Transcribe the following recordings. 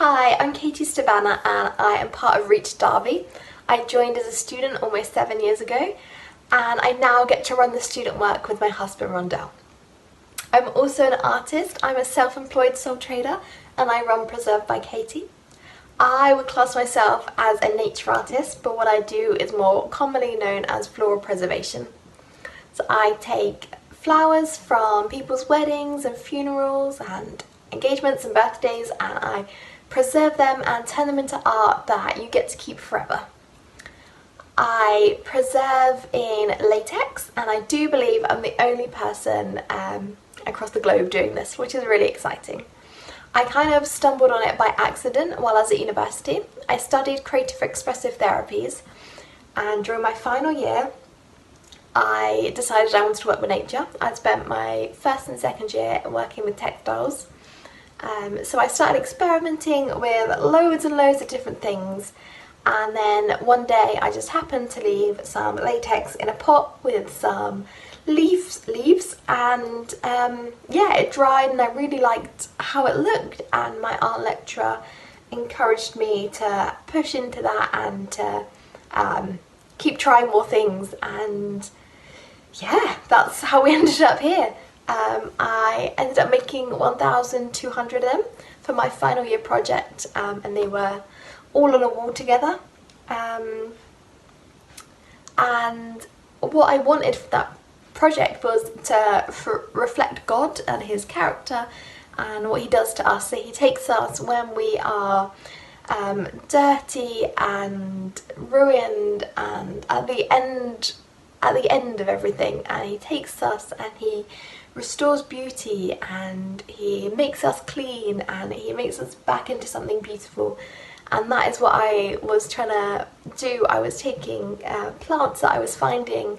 Hi, I'm Katie STABANA and I am part of Reach Derby. I joined as a student almost 7 years ago and I now get to run the student work with my husband Rondell. I'm also an artist. I'm a self-employed sole trader and I run Preserved by Katie. I would class myself as a nature artist, but what I do is more commonly known as floral preservation. So I take flowers from people's weddings and funerals and engagements and birthdays and I preserve them and turn them into art that you get to keep forever. I preserve in latex and I do believe I'm the only person across the globe doing this, which is really exciting. I kind of stumbled on it by accident while I was at university. I studied creative expressive therapies and during my final year I decided I wanted to work with nature. I'd spent my first and second year working with textiles. So I started experimenting with loads and loads of different things, and then one day I just happened to leave some latex in a pot with some leaves and yeah, it dried and I really liked how it looked, and my art lecturer encouraged me to push into that and to keep trying more things, and yeah, that's how we ended up here. I ended up making 1,200 of them for my final year project, and they were all on a wall together. And what I wanted for that project was to reflect God and his character and what he does to us. So he takes us when we are dirty and ruined and at the end of everything, and he takes us and he restores beauty and he makes us clean and he makes us back into something beautiful. And that is what I was trying to do. I was taking plants that I was finding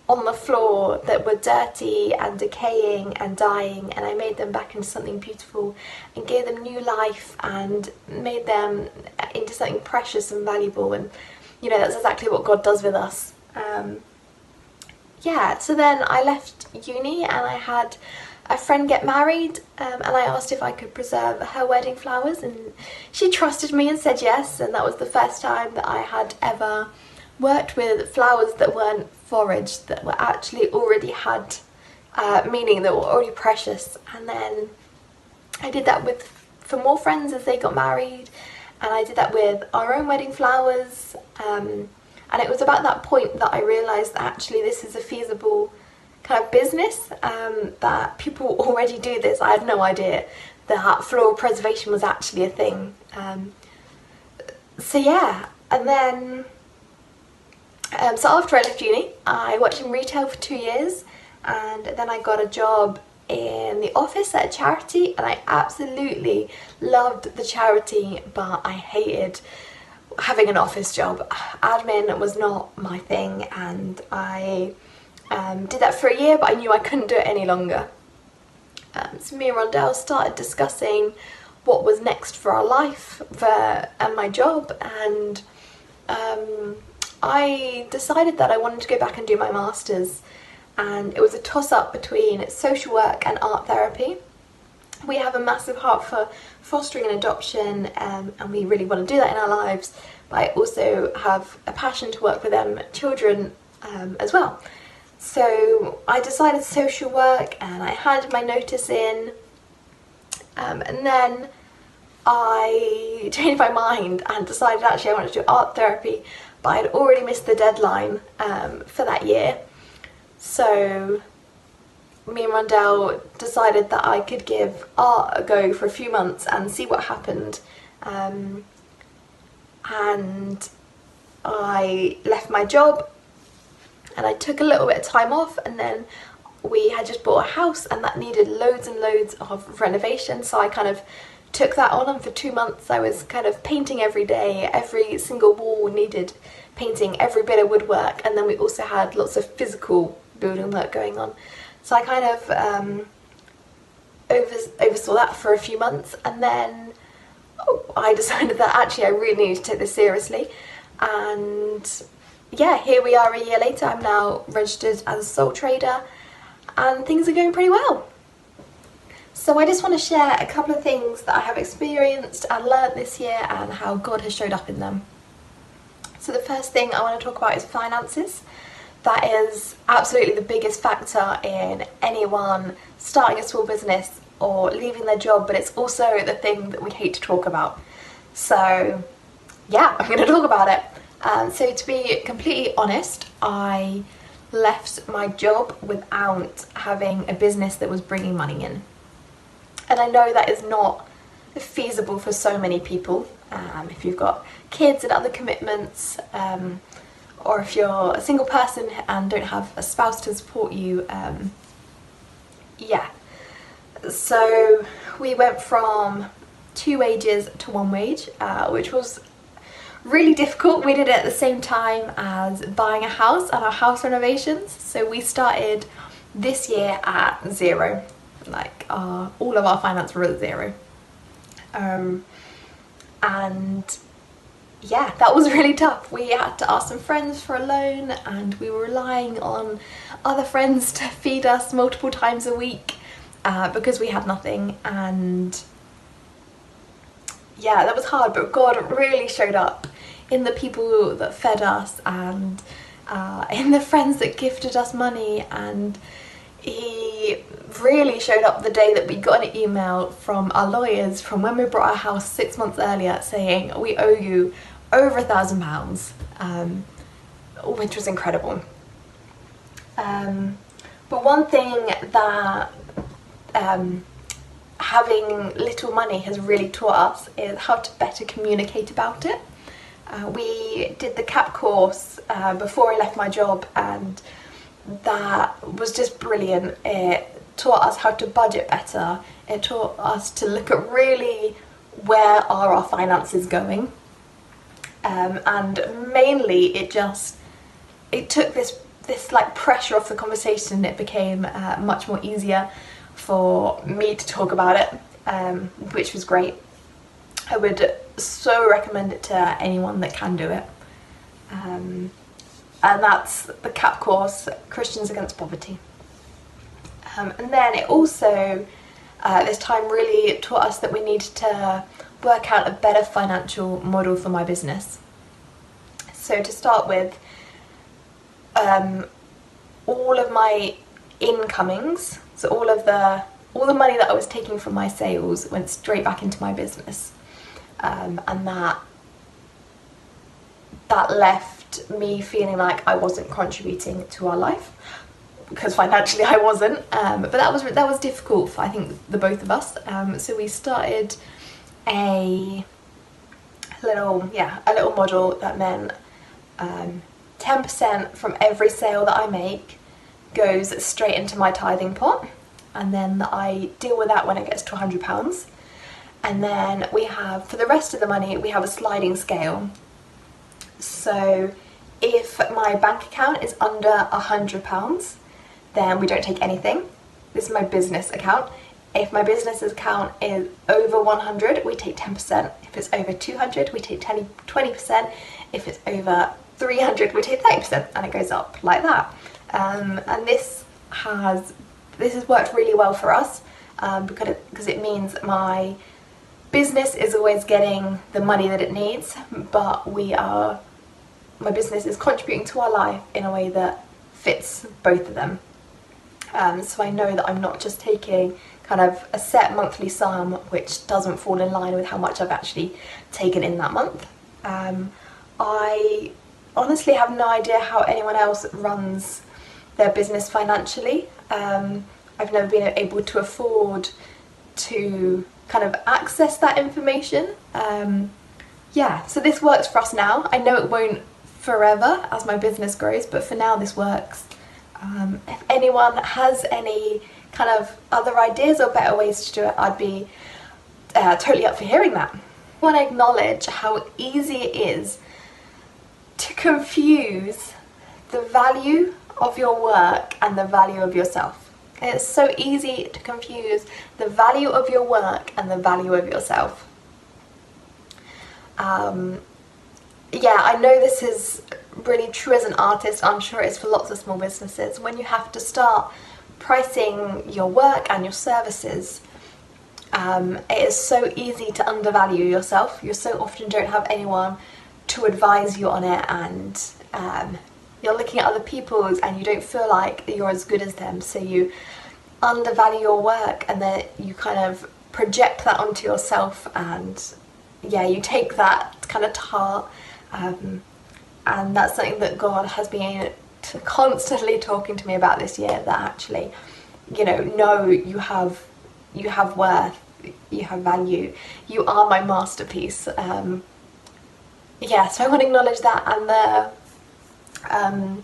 on the floor that were dirty and decaying and dying, and I made them back into something beautiful and gave them new life and made them into something precious and valuable. And you know, that's exactly what God does with us. Yeah, so then I left uni and I had a friend get married, and I asked if I could preserve her wedding flowers, and she trusted me and said yes, and that was the first time that I had ever worked with flowers that weren't foraged, that were actually already had meaning, that were already precious. And then I did that for more friends as they got married, and I did that with our own wedding flowers. And it was about that point that I realised that actually this is a feasible kind of business, that people already do this. I had no idea that floral preservation was actually a thing. So yeah, and then so after I left uni I worked in retail for 2 years, and then I got a job in the office at a charity, and I absolutely loved the charity, but I hated having an office job. Admin was not my thing, and I did that for a year, but I knew I couldn't do it any longer. So me and Rondell started discussing what was next for our life and my job, and I decided that I wanted to go back and do my masters, and it was a toss-up between social work and art therapy. We have a massive heart for fostering and adoption, and we really want to do that in our lives, but I also have a passion to work with children as well. So I decided social work and I handed my notice in, and then I changed my mind and decided actually I wanted to do art therapy, but I had already missed the deadline for that year. So me and Rondell decided that I could give art a go for a few months and see what happened, and I left my job and I took a little bit of time off, and then we had just bought a house and that needed loads and loads of renovation, so I kind of took that on, and for 2 months I was kind of painting every day. Every single wall needed painting, every bit of woodwork, and then we also had lots of physical building work going on. So I kind of oversaw that for a few months, and then I decided that actually I really need to take this seriously. And yeah, here we are a year later. I'm now registered as a sole trader and things are going pretty well. So I just want to share a couple of things that I have experienced and learnt this year and how God has showed up in them. So the first thing I want to talk about is finances. That is absolutely the biggest factor in anyone starting a small business or leaving their job, but it's also the thing that we hate to talk about. So yeah, I'm going to talk about it. So to be completely honest, I left my job without having a business that was bringing money in. And I know that is not feasible for so many people. If you've got kids and other commitments, or if you're a single person and don't have a spouse to support you, yeah. So we went from 2 wages to 1 wage, which was really difficult. We did it at the same time as buying a house and our house renovations. So we started this year at 0. Like all of our finance were at 0. And yeah, that was really tough. We had to ask some friends for a loan, and we were relying on other friends to feed us multiple times a week because we had nothing. And yeah, that was hard, but God really showed up in the people that fed us and in the friends that gifted us money. And He really showed up the day that we got an email from our lawyers from when we bought our house 6 months earlier saying we owe you over £1,000, which was incredible. But one thing that having little money has really taught us is how to better communicate about it. We did the CAP course before I left my job, and that was just brilliant. It taught us how to budget better. It taught us to look at really where are our finances going, and mainly it took this like pressure off the conversation. It became much more easier for me to talk about it, which was great. I would so recommend it to anyone that can do it. And that's the CAP course, Christians Against Poverty. And then it also, this time really taught us that we needed to work out a better financial model for my business. So to start with, all of my incomings, so all the money that I was taking from my sales went straight back into my business, and that left me feeling like I wasn't contributing to our life, because financially I wasn't, but that was difficult for, I think, the both of us. So we started a little model that meant 10% from every sale that I make goes straight into my tithing pot, and then I deal with that when it gets to £100. And then we have, for the rest of the money, we have a sliding scale. So if my bank account is under £100, then we don't take anything. This is my business account. If my business account is over 100, we take 10%. If it's over 200, we take 20%. If it's over 300, we take 30%, and it goes up like that. And this has worked really well for us, because it means my business is always getting the money that it needs, but my business is contributing to our life in a way that fits both of them. So I know that I'm not just taking kind of a set monthly sum which doesn't fall in line with how much I've actually taken in that month. I honestly have no idea how anyone else runs their business financially. I've never been able to afford to kind of access that information. Yeah, so this works for us now. I know it won't forever as my business grows, but for now this works. If anyone has any kind of other ideas or better ways to do it, I'd be totally up for hearing that. I want to acknowledge how easy it is to confuse the value of your work and the value of yourself. It's so easy to confuse the value of your work and the value of yourself. Yeah, I know this is really true as an artist. I'm sure it's for lots of small businesses. When you have to start pricing your work and your services, It is so easy to undervalue yourself. You so often don't have anyone to advise you on it, and you're looking at other people's and you don't feel like you're as good as them, so you undervalue your work, and then you kind of project that onto yourself, and yeah, you take that kind of to heart, and that's something that God has been constantly talking to me about this year, that actually, you know, no, you have worth, you have value, you are my masterpiece. Yeah, so I want to acknowledge that, and the kind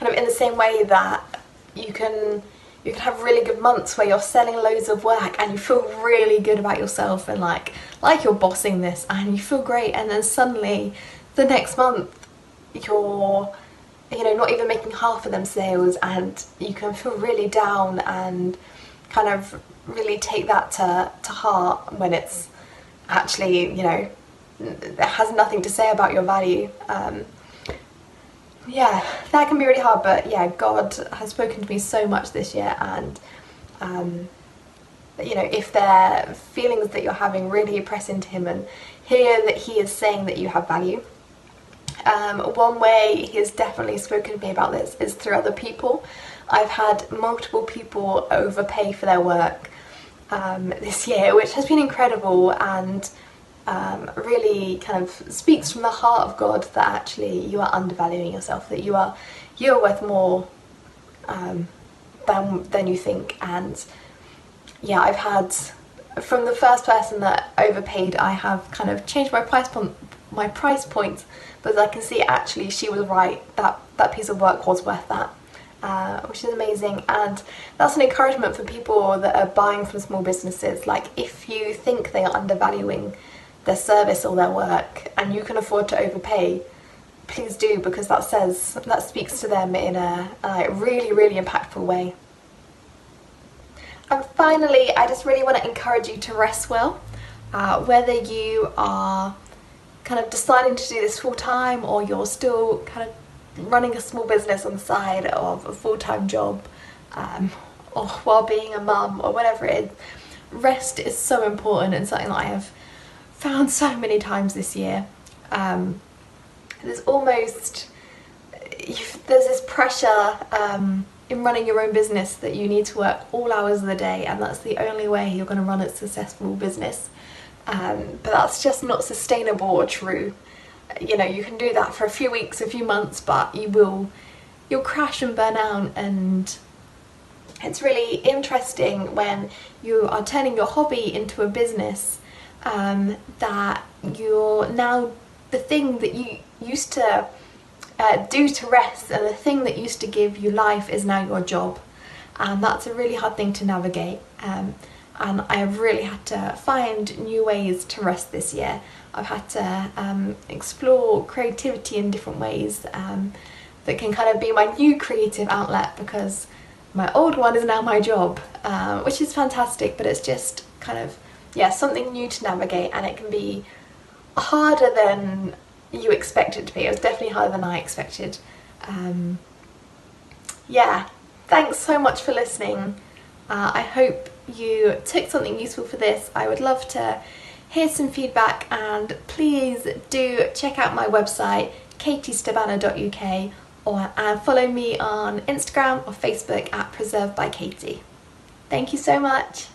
of in the same way that you can have really good months where you're selling loads of work and you feel really good about yourself, and like you're bossing this and you feel great, and then suddenly the next month you're, you know, not even making half of them sales, and you can feel really down and kind of really take that to heart when it's actually, you know, it has nothing to say about your value. Yeah, that can be really hard, but yeah, God has spoken to me so much this year, and you know, if there are feelings that you're having, really press into Him and hear that He is saying that you have value. One way He has definitely spoken to me about this is through other people. I've had multiple people overpay for their work this year, which has been incredible, and really kind of speaks from the heart of God that actually you are undervaluing yourself, that you're worth more than you think. And yeah, I've had, from the first person that overpaid, I have kind of changed my price point, but I can see actually she was right, that piece of work was worth that, which is amazing. And that's an encouragement for people that are buying from small businesses. Like, if you think they are undervaluing their service or their work and you can afford to overpay, please do, because that speaks to them in a really, really impactful way. And finally, I just really want to encourage you to rest well. Whether you are kind of deciding to do this full time, or you're still kind of running a small business on the side of a full-time job, or while being a mum, or whatever it is, rest is so important, and something that I have found so many times this year. There's this pressure in running your own business that you need to work all hours of the day, and that's the only way you're going to run a successful business. But that's just not sustainable or true. You know, you can do that for a few weeks, a few months, but you'll crash and burn out. And it's really interesting when you are turning your hobby into a business, that you're now, the thing that you used to do to rest, and the thing that used to give you life, is now your job. And that's a really hard thing to navigate. And I have really had to find new ways to rest this year. I've had to explore creativity in different ways that can kind of be my new creative outlet, because my old one is now my job, which is fantastic, but it's just kind of, yeah, something new to navigate, and it can be harder than you expect it to be. It was definitely harder than I expected. Yeah, thanks so much for listening. I hope you took something useful for this. I would love to hear some feedback, and please do check out my website, katiestabana.uk, and follow me on Instagram or Facebook at Preserved by Katie. Thank you so much.